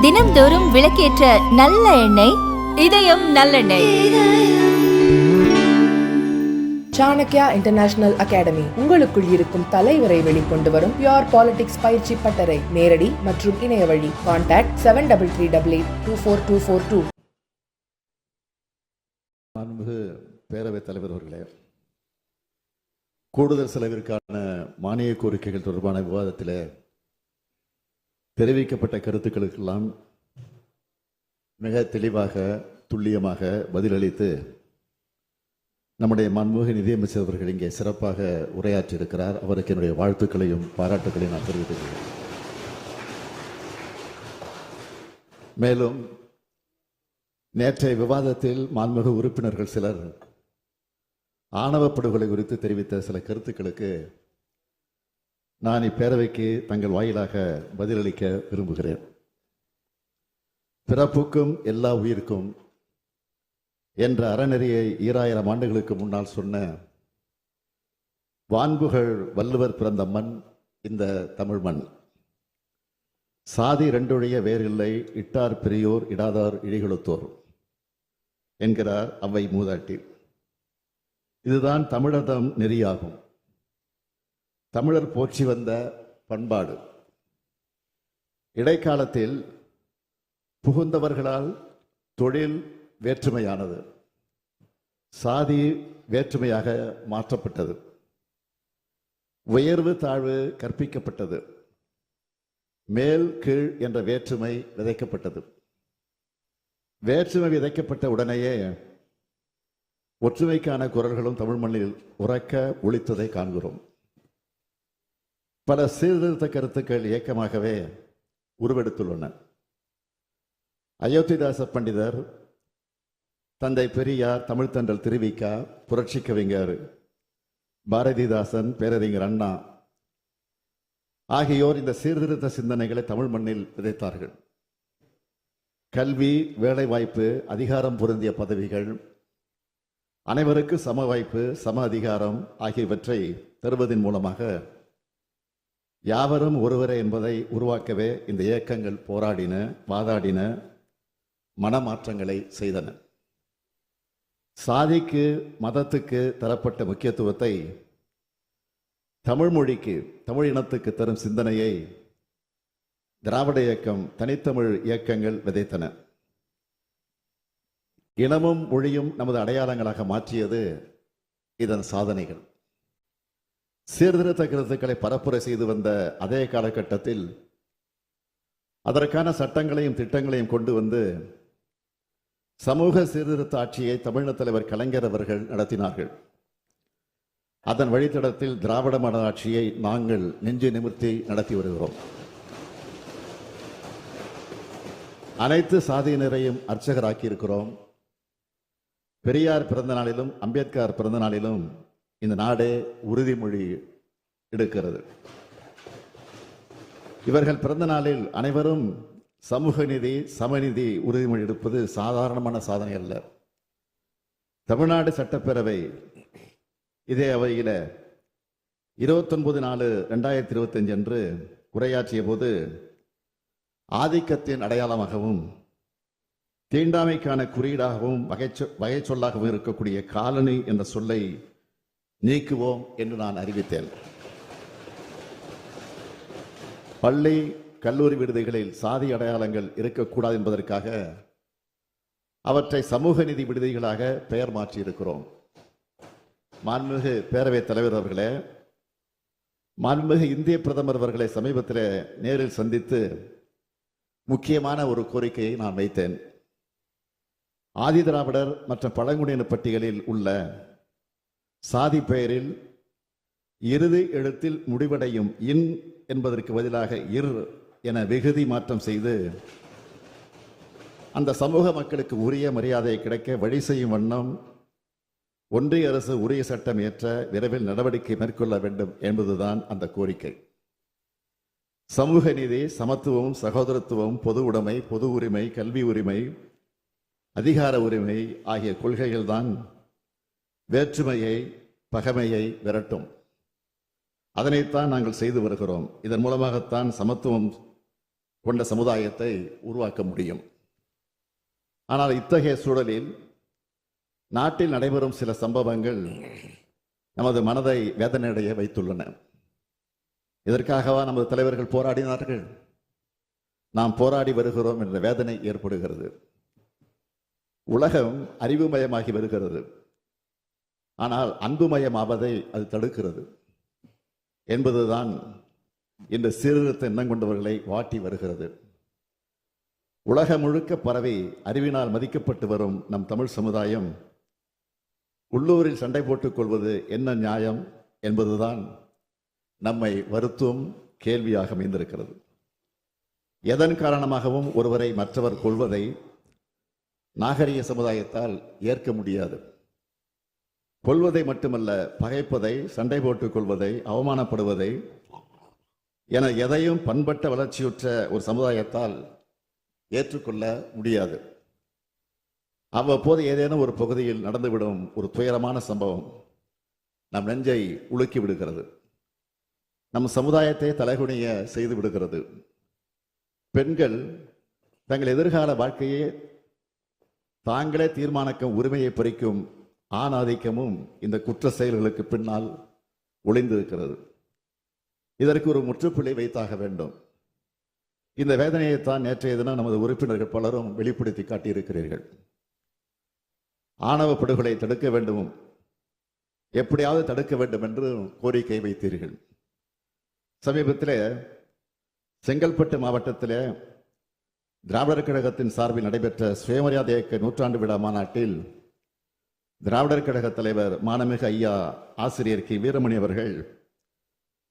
தினம்தோறும் விளக்கேற்ற நல்ல எண்ணெய் இதயம் நல்லெண்ணெய். சாணக்யா இன்டர்நேஷனல் அகாடமி உங்களுக்குள் இருக்கும் தலைவரை வெளிக்கொண்டு வரும் பியூர் பாலிடிக்ஸ் பயிற்சி பட்டறை. நேரடி மற்றும் இணைய வழி. கான்டாக்ட் 7338824242. மாண்புமிகு பேரவைத் தலைவர் அவர்களே, கூடுதல் செலவிற்கான மானிய கோரிக்கைகள் தொடர்பான விவாதத்தில் தெரிவிக்கப்பட்ட கருத்துக்களுக்கெல்லாம் மிக தெளிவாக துல்லியமாக பதிலளித்து நம்முடைய மாண்புமிகு நிதியமைச்சர் அவர்கள் இங்கே சிறப்பாக உரையாற்றியிருக்கிறார். அவருக்கு என்னுடைய வாழ்த்துக்களையும் பாராட்டுக்களையும் நான் தெரிவித்துக்கிறேன். மேலும் நேற்றைய விவாதத்தில் மாண்புமிகு உறுப்பினர்கள் சிலர் ஆணவ படுகொலை குறித்து தெரிவித்த சில கருத்துக்களுக்கு நான் இப்பேரவைக்கு தங்கள் வாயிலாக பதிலளிக்க விரும்புகிறேன். பிறப்புக்கும் எல்லா உயிருக்கும் என்ற அறநெறியை 2000 ஆண்டுகளுக்கு முன்னால் சொன்ன வான்புகழ் வள்ளுவர் பிறந்த மண் இந்த தமிழ் மண். சாதி ரெண்டொழிய வேறில்லை, இட்டார் பெரியோர் இடாதார் இழிகொளுத்தோர் என்கிறார் அவ்வை மூதாட்டி. இதுதான் தமிழர்தம் நெறியாகும். தமிழர் போற்றி வந்த பண்பாடு. இடைக்காலத்தில் புகுந்தவர்களால் தொழில் வேற்றுமையானது, சாதி வேற்றுமையாக மாற்றப்பட்டது, உயர்வு தாழ்வு கற்பிக்கப்பட்டது, மேல் கீழ் என்ற வேற்றுமை விதைக்கப்பட்டது. வேற்றுமை விதைக்கப்பட்ட உடனேயே ஒற்றுமைக்கான குரல்களும் தமிழ் மண்ணில் உறக்க ஒலித்ததை காண்கிறோம். பல சீர்திருத்த கருத்துக்கள் இயக்கமாகவே உருவெடுத்துள்ளன. அயோத்திதாச பண்டிதர், தந்தை பெரியார், தமிழ்த்தன்றல் திருவிக்கா, புரட்சி கவிஞர் பாரதிதாசன், பேரறிஞர் அண்ணா ஆகியோர் இந்த சீர்திருத்த சிந்தனைகளை தமிழ் மண்ணில் விதைத்தார்கள். கல்வி, வேலைவாய்ப்பு, அதிகாரம் பொருந்திய பதவிகள், அனைவருக்கு சம வாய்ப்பு, சம அதிகாரம் ஆகியவற்றை தருவதன் மூலமாக யாவரும் ஒருவரே என்பதை உருவாக்கவே இந்த இயக்கங்கள் போராடின, வாதாடின, மனமாற்றங்களை செய்தன. சாதிக்கு மதத்துக்கு தரப்பட்ட முக்கியத்துவத்தை தமிழ் மொழிக்கு, தமிழ் இனத்துக்கு தரும் சிந்தனையை திராவிட இயக்கம், தனித்தமிழ் இயக்கங்கள் விதைத்தன. இனமும் மொழியும் நமது அடையாளங்களாக மாற்றியது இதன் சாதனைகள். சீர்திருத்த கருத்துக்களை பரப்புரை செய்து வந்த அதே காலகட்டத்தில் அதற்கான சட்டங்களையும் திட்டங்களையும் கொண்டு வந்து சமூக சீர்திருத்த ஆட்சியை தமிழக தலைவர் கலைஞர் அவர்கள் நடத்தினார்கள். அதன் வழித்தடத்தில் திராவிட மாடல் ஆட்சியை நாங்கள் நெஞ்சு நிமிர்த்தி நடத்தி வருகிறோம். அனைத்து சாதியினரையும் அர்ச்சகராக்கி இருக்கிறோம். பெரியார் பிறந்த நாளிலும் அம்பேத்கர் பிறந்த நாளிலும் இந்த நாடே உறுதிமொழி எடுக்கிறது. இவர்கள் பிறந்த நாளில் அனைவரும் சமூக நீதி, சமநீதி உறுதிமொழி எடுப்பது சாதாரணமான சாதனை அல்ல. தமிழ்நாடு சட்டப்பேரவை இதே அவையில 29/4/2025 அன்று உரையாற்றிய போது ஆதிக்கத்தின் அடையாளமாகவும் தீண்டாமைக்கான குறியீடாகவும் வகை சொல்லாகவும் இருக்கக்கூடிய காலனி என்ற சொல்லை நீக்குவோம் என்று நான் அறிவித்தேன். பள்ளி, கல்லூரி விடுதிகளில் சாதி அடையாளங்கள் இருக்கக்கூடாது என்பதற்காக அவற்றை சமூக நீதி விடுதிகளாக பெயர் மாற்றி இருக்கிறோம். மாண்புமிகு பேரவைத் தலைவர் அவர்களே, மாண்புமிகு இந்திய பிரதமர் அவர்களை சமீபத்தில் நேரில் சந்தித்து முக்கியமான ஒரு கோரிக்கையை நான் வைத்தேன். ஆதி திராவிடர் மற்றும் பழங்குடியின பட்டியலில் உள்ள சாதி பெயரில் இறுதி எழுத்தில் முடிவடையும் இன் என்பதற்கு பதிலாக இர் என விகுதி மாற்றம் செய்து அந்த சமூக மக்களுக்கு உரிய மரியாதை கிடைக்க வழி செய்யும் வண்ணம் ஒன்றிய அரசு உரிய சட்டம் ஏற்ற விரைவில் நடவடிக்கை மேற்கொள்ள வேண்டும் என்பதுதான் அந்த கோரிக்கை. சமூக நீதி, சமத்துவம், சகோதரத்துவம், பொது உடைமை, பொது உரிமை, கல்வி உரிமை, அதிகார உரிமை ஆகிய கொள்கைகள்தான் வேற்றுமையை, பகைமையை விரட்டும். அதனைத்தான் நாங்கள் செய்து வருகிறோம். இதன் மூலமாகத்தான் சமத்துவம் கொண்ட சமுதாயத்தை உருவாக்க முடியும். ஆனால் இத்தகைய சூழலில் நாட்டில் நடைபெறும் சில சம்பவங்கள் நமது மனதை வேதனையடைய வைத்துள்ளன. இதற்காகவா நமது தலைவர்கள் போராடினார்கள்? நாம் போராடி வருகிறோம் என்ற வேதனை ஏற்படுகிறது. உலகம் அறிவுமயமாகி வருகிறது, ஆனால் அன்புமயமாவதை அது தடுக்கிறது என்பதுதான் இந்த சீர்திருத்த எண்ணம் கொண்டவர்களை வாட்டி வருகிறது. உலகம் முழுக்க பரவி அறிவினால் மதிக்கப்பட்டு வரும் நம் தமிழ் சமுதாயம் உள்ளூரில் சண்டை போட்டுக் கொள்வது என்ன நியாயம் என்பதுதான் நம்மை வருத்தும் கேள்வியாக அமைந்திருக்கிறது. எதன் காரணமாகவும் ஒருவரை மற்றவர் கொள்வதை நாகரிக சமுதாயத்தால் ஏற்க முடியாது. கொள்வதை மட்டுமல்ல, பகைப்பதை, சண்டை போட்டுக் கொள்வதை, அவமானப்படுவதை என எதையும் பண்பட்ட வளர்ச்சியுற்ற ஒரு சமுதாயத்தால் ஏற்றுக்கொள்ள முடியாது. அவ்வப்போது ஏதேனும் ஒரு பகுதியில் நடந்துவிடும் ஒரு துயரமான சம்பவம் நம் நெஞ்சை உலுக்கி விடுகிறது, நம் சமுதாயத்தை தலைகுனிய செய்து விடுகிறது. பெண்கள் தங்கள் எதிர்கால வாழ்க்கையை தாங்களே தீர்மானிக்கும் உரிமையை பறிக்கும் ஆணாதிக்கமும் இந்த குற்ற செயல்களுக்கு பின்னால் ஒளிந்திருக்கிறது. இதற்கு ஒரு முற்றுப்புள்ளி வைத்தாக வேண்டும். இந்த வேதனையைத்தான் நேற்றைய தினம் நமது உறுப்பினர்கள் பலரும் வெளிப்படுத்தி காட்டியிருக்கிறீர்கள். ஆணவ படுகொலை தடுக்க வேண்டும், எப்படியாவது தடுக்க வேண்டும் என்று கோரிக்கை வைத்தீர்கள். சமீபத்தில் செங்கல்பட்டு மாவட்டத்தில் திராவிடர் கழகத்தின் சார்பில் நடைபெற்ற சுயமரியாதை இயக்க நூற்றாண்டு விழா மாநாட்டில் திராவிடர் கழக தலைவர் மாண்புமிகு ஐயா ஆசிரியர் கி வீரமணி அவர்கள்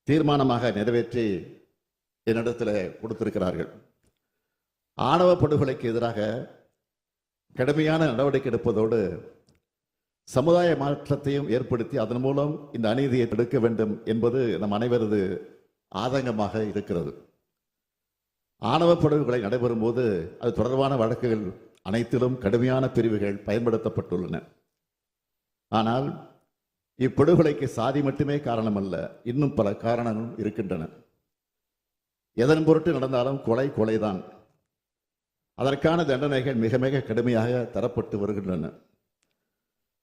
தீர்மானமாக நிறைவேற்றி என்னிடத்தில் கொடுத்திருக்கிறார்கள். ஆணவ படுகொலைக்கு எதிராக கடுமையான நடவடிக்கை எடுப்பதோடு சமுதாய மாற்றத்தையும் ஏற்படுத்தி அதன் மூலம் இந்த அநீதியை தடுக்க வேண்டும் என்பது நம் அனைவரது ஆதங்கமாக இருக்கிறது. ஆணவ படுகொலை நடைபெறும் போது அது தொடர்பான வழக்குகள் அனைத்திலும் கடுமையான பிரிவுகள் பயன்படுத்தப்பட்டுள்ளன. ஆனால் இப்படுகொலைக்கு சாதி மட்டுமே காரணம் அல்ல, இன்னும் பல காரணங்களும் இருக்கின்றன. எதன் பொருட்டு நடந்தாலும் கொலை கொலைதான். அதற்கான தண்டனைகள் மிக மிக கடுமையாக தரப்பட்டு வருகின்றன.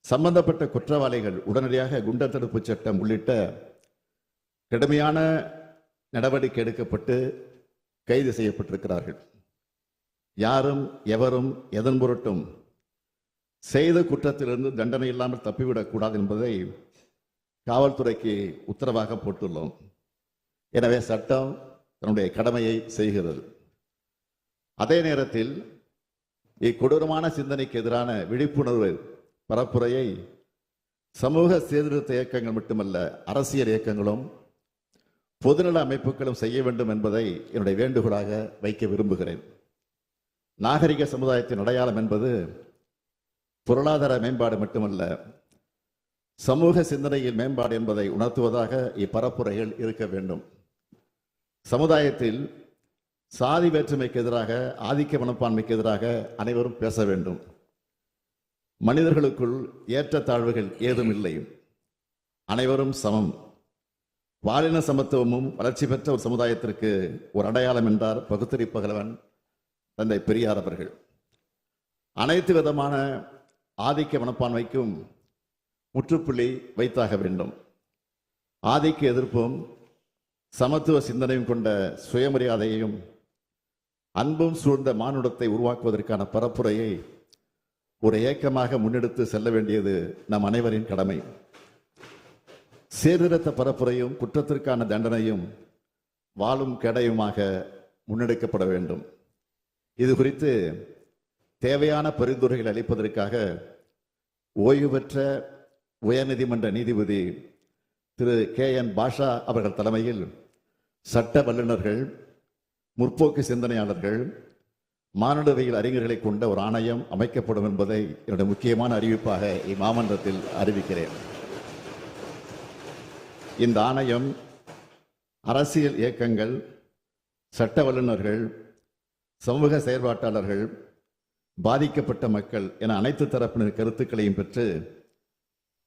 சம்பந்தப்பட்ட குற்றவாளிகள் உடனடியாக குண்டர் தடுப்பு சட்டம் உள்ளிட்ட கடுமையான நடவடிக்கை எடுக்கப்பட்டு கைது செய்யப்பட்டிருக்கிறார்கள். யாரும் எவரும் எதன் பொருட்டும் செய்த குற்றத்திலிருந்து தண்டனை இல்லாமல் தப்பிவிடக்கூடாது என்பதை காவல்துறைக்கு உத்தரவாக போட்டுள்ளோம். எனவே சட்டம் தன்னுடைய கடமையை செய்கிறது. அதே நேரத்தில் இக்கொடூரமான சிந்தனைக்கு எதிரான விழிப்புணர்வு பரப்புரையை சமூக சீர்திருத்த இயக்கங்கள் மட்டுமல்ல, அரசியல் இயக்கங்களும் பொதுநல அமைப்புகளும் செய்ய வேண்டும் என்பதை என்னுடைய வேண்டுகோளாக வைக்க விரும்புகிறேன். நாகரிக சமுதாயத்தின் அடையாளம் என்பது பொருளாதார மேம்பாடு மட்டுமல்ல, சமூக சிந்தனையில் மேம்பாடு என்பதை உணர்த்துவதாக இப்பரப்புரைகள் இருக்க வேண்டும். சமுதாயத்தில் சாதி வேற்றுமைக்கு எதிராக, ஆதிக்க மனப்பான்மைக்கு எதிராக அனைவரும் பேச வேண்டும். மனிதர்களுக்குள் ஏற்றத்தாழ்வுகள் ஏதும் இல்லை, அனைவரும் சமம். பாலின சமத்துவமும் வளர்ச்சி பெற்ற ஒரு சமுதாயத்திற்கு ஒரு அடையாளம் என்றார் பகுத்தறி பகலவன் தந்தை பெரியார் அவர்கள். அனைத்து விதமான ஆதிக்க மனப்பான்மைக்கும் முற்றுப்புள்ளி வைத்தாக வேண்டும். ஆதிக்க எதிர்ப்பும் சமத்துவ சிந்தனையும் கொண்ட சுயமரியாதையையும் அன்பும் சூழ்ந்த மானுடத்தை உருவாக்குவதற்கான பரப்புரையை ஒரு இயக்கமாக முன்னெடுத்து செல்ல வேண்டியது நம் அனைவரின் கடமை. சீர்திருத்த பரப்புரையும் குற்றத்திற்கான தண்டனையும் வாழும் கெடையுமாக முன்னெடுக்கப்பட வேண்டும். இது குறித்து தேவையான பரிந்துரைகள் அளிப்பதற்காக ஓய்வு பெற்ற உயர்நீதிமன்ற நீதிபதி திரு KN பாஷா அவர்கள் தலைமையில் சட்ட வல்லுநர்கள், முற்போக்கு சிந்தனையாளர்கள், மானுடவியல் அறிஞர்களை கொண்ட ஒரு ஆணையம் அமைக்கப்படும் என்பதை என்னுடைய முக்கியமான அறிவிப்பாக இம்மாமன்றத்தில் அறிவிக்கிறேன். இந்த ஆணையம் அரசியல் இயக்கங்கள், சட்ட வல்லுநர்கள், சமூக செயற்பாட்டாளர்கள், பாதிக்கப்பட்ட மக்கள் என அனைத்து தரப்பினர் கருத்துக்களையும் பெற்று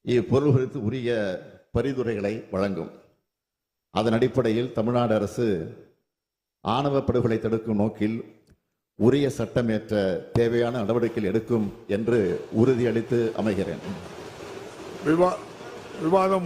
இப்பொருள் குறித்து உரிய பரிந்துரைகளை வழங்கும். அதன் அடிப்படையில் தமிழ்நாடு அரசு ஆணவ படுகொலை தடுக்கும் நோக்கில் உரிய சட்டமேற்ற தேவையான நடவடிக்கைகள் எடுக்கும் என்று உறுதியளித்து அமைகிறேன். விவாதம்